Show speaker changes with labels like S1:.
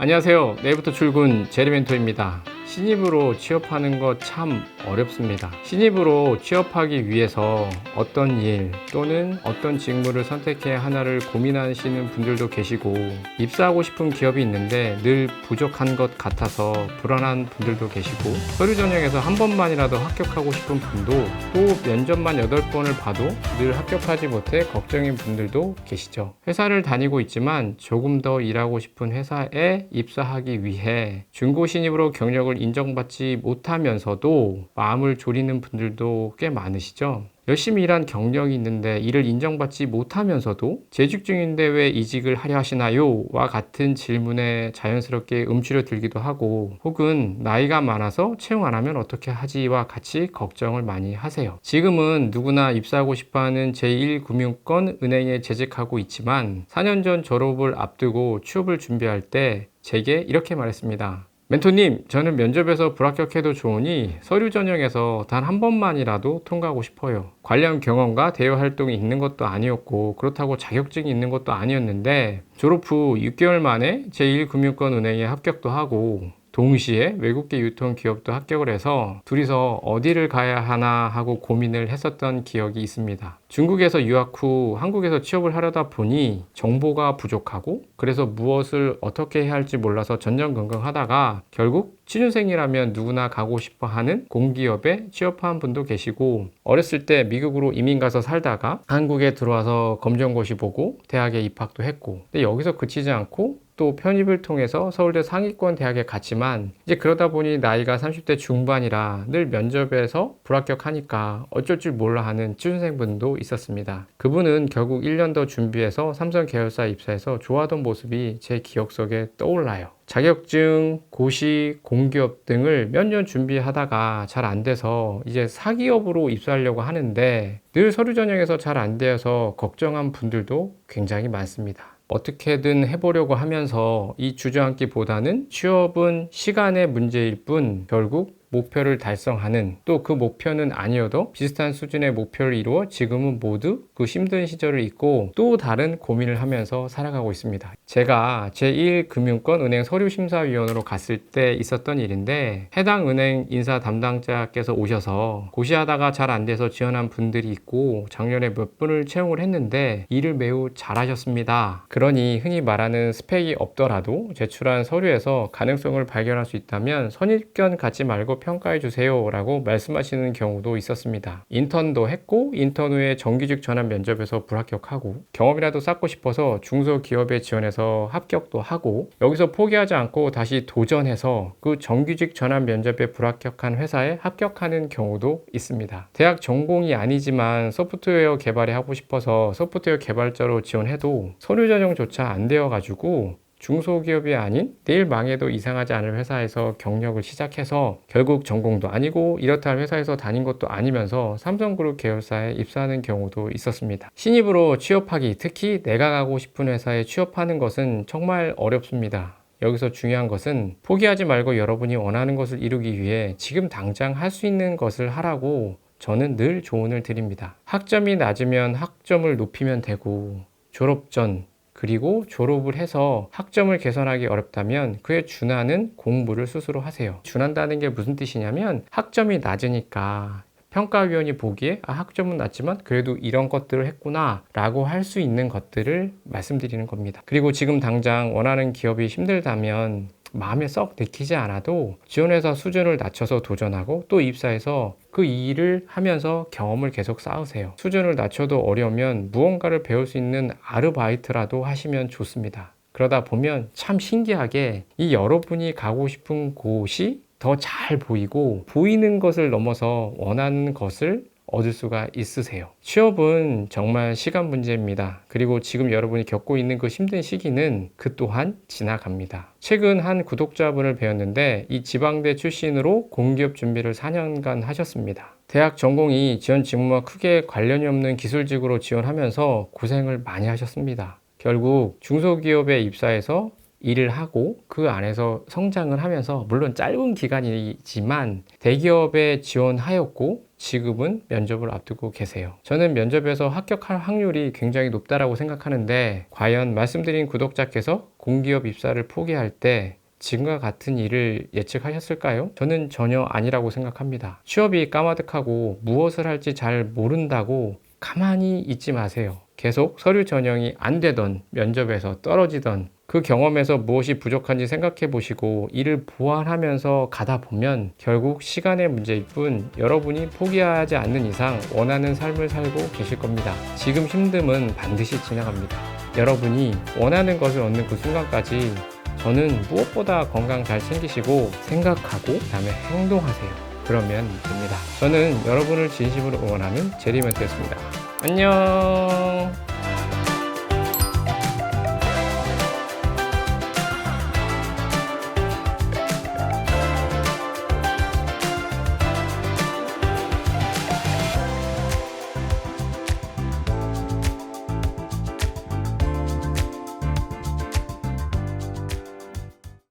S1: 안녕하세요. 내일부터 출근 제리멘토입니다. 신입으로 취업하는 거 참 어렵습니다. 신입으로 취업하기 위해서 어떤 일 또는 어떤 직무를 선택해야 하나를 고민하시는 분들도 계시고, 입사하고 싶은 기업이 있는데 늘 부족한 것 같아서 불안한 분들도 계시고, 서류 전형에서 한 번만이라도 합격하고 싶은 분도, 또 면접만 8번을 봐도 늘 합격하지 못해 걱정인 분들도 계시죠. 회사를 다니고 있지만 조금 더 일하고 싶은 회사에 입사하기 위해 중고 신입으로 경력을 인정받지 못하면서도 마음을 졸이는 분들도 꽤 많으시죠. 열심히 일한 경력이 있는데 이를 인정받지 못하면서도 재직 중인데 왜 이직을 하려 하시나요? 와 같은 질문에 자연스럽게 움츠려 들기도 하고, 혹은 나이가 많아서 채용 안 하면 어떻게 하지와 같이 걱정을 많이 하세요. 지금은 누구나 입사하고 싶어하는 제1금융권 은행에 재직하고 있지만 4년 전 졸업을 앞두고 취업을 준비할 때 제게 이렇게 말했습니다. 멘토님, 저는 면접에서 불합격해도 좋으니 서류 전형에서 단 한 번만이라도 통과하고 싶어요. 관련 경험과 대외 활동이 있는 것도 아니었고, 그렇다고 자격증이 있는 것도 아니었는데, 졸업 후 6개월 만에 제1금융권 은행에 합격도 하고, 동시에 외국계 유통기업도 합격을 해서 둘이서 어디를 가야 하나 하고 고민을 했었던 기억이 있습니다. 중국에서 유학 후 한국에서 취업을 하려다 보니 정보가 부족하고, 그래서 무엇을 어떻게 해야 할지 몰라서 전전긍긍하다가 결국 취준생이라면 누구나 가고 싶어 하는 공기업에 취업한 분도 계시고, 어렸을 때 미국으로 이민 가서 살다가 한국에 들어와서 검정고시 보고 대학에 입학도 했고, 근데 여기서 그치지 않고 또 편입을 통해서 서울대 상위권 대학에 갔지만, 이제 그러다 보니 나이가 30대 중반이라 늘 면접에서 불합격하니까 어쩔 줄 몰라 하는 취준생분도 있었습니다. 그분은 결국 1년 더 준비해서 삼성 계열사에 입사해서 좋아하던 모습이 제 기억 속에 떠올라요. 자격증, 고시, 공기업 등을 몇 년 준비하다가 잘 안 돼서 이제 사기업으로 입사하려고 하는데 늘 서류 전형에서 잘 안 되어서 걱정한 분들도 굉장히 많습니다. 어떻게든 해보려고 하면서 이 주저앉기보다는 취업은 시간의 문제일 뿐 결국 목표를 달성하는, 또 그 목표는 아니어도 비슷한 수준의 목표를 이루어 지금은 모두 그 힘든 시절을 잊고 또 다른 고민을 하면서 살아가고 있습니다. 제가 제1금융권 은행 서류심사위원으로 갔을 때 있었던 일인데, 해당 은행 인사 담당자께서 오셔서 고시하다가 잘 안 돼서 지원한 분들이 있고 작년에 몇 분을 채용을 했는데 일을 매우 잘하셨습니다. 그러니 흔히 말하는 스펙이 없더라도 제출한 서류에서 가능성을 발견할 수 있다면 선입견 갖지 말고 평가해 주세요 라고 말씀하시는 경우도 있었습니다. 인턴도 했고 인턴 후에 정규직 전환 면접에서 불합격하고, 경험이라도 쌓고 싶어서 중소기업에 지원해서 합격도 하고, 여기서 포기하지 않고 다시 도전해서 그 정규직 전환 면접에 불합격한 회사에 합격하는 경우도 있습니다. 대학 전공이 아니지만 소프트웨어 개발이 하고 싶어서 소프트웨어 개발자로 지원해도 서류 전형조차 안 되어가지고 중소기업이 아닌 내일 망해도 이상하지 않을 회사에서 경력을 시작해서 결국 전공도 아니고 이렇다 할 회사에서 다닌 것도 아니면서 삼성그룹 계열사에 입사하는 경우도 있었습니다. 신입으로 취업하기, 특히 내가 가고 싶은 회사에 취업하는 것은 정말 어렵습니다. 여기서 중요한 것은 포기하지 말고 여러분이 원하는 것을 이루기 위해 지금 당장 할 수 있는 것을 하라고 저는 늘 조언을 드립니다. 학점이 낮으면 학점을 높이면 되고, 졸업 전 그리고 졸업을 해서 학점을 개선하기 어렵다면 그에 준하는 공부를 스스로 하세요. 준한다는 게 무슨 뜻이냐면, 학점이 낮으니까 평가위원이 보기에 학점은 낮지만 그래도 이런 것들을 했구나 라고 할 수 있는 것들을 말씀드리는 겁니다. 그리고 지금 당장 원하는 기업이 힘들다면 마음에 썩 내키지 않아도 지원회사 수준을 낮춰서 도전하고 또 입사해서 그 일을 하면서 경험을 계속 쌓으세요. 수준을 낮춰도 어려우면 무언가를 배울 수 있는 아르바이트라도 하시면 좋습니다. 그러다 보면 참 신기하게 이 여러분이 가고 싶은 곳이 더 잘 보이고, 보이는 것을 넘어서 원하는 것을 얻을 수가 있으세요. 취업은 정말 시간 문제입니다. 그리고 지금 여러분이 겪고 있는 그 힘든 시기는 그 또한 지나갑니다. 최근 한 구독자분을 배웠는데 이 지방대 출신으로 공기업 준비를 4년간 하셨습니다. 대학 전공이 지원 직무와 크게 관련이 없는 기술직으로 지원하면서 고생을 많이 하셨습니다. 결국 중소기업에 입사해서 일을 하고 그 안에서 성장을 하면서, 물론 짧은 기간이지만 대기업에 지원하였고 지금은 면접을 앞두고 계세요. 저는 면접에서 합격할 확률이 굉장히 높다라고 생각하는데, 과연 말씀드린 구독자께서 공기업 입사를 포기할 때 지금과 같은 일을 예측하셨을까요? 저는 전혀 아니라고 생각합니다. 취업이 까마득하고 무엇을 할지 잘 모른다고 가만히 있지 마세요. 계속 서류 전형이 안 되던, 면접에서 떨어지던 그 경험에서 무엇이 부족한지 생각해 보시고 이를 보완하면서 가다 보면 결국 시간의 문제일 뿐, 여러분이 포기하지 않는 이상 원하는 삶을 살고 계실 겁니다. 지금 힘듦은 반드시 지나갑니다. 여러분이 원하는 것을 얻는 그 순간까지 저는 무엇보다 건강 잘 챙기시고 생각하고 그다음에 행동하세요. 그러면 됩니다. 저는 여러분을 진심으로 응원하는 제리멘토였습니다. 안녕.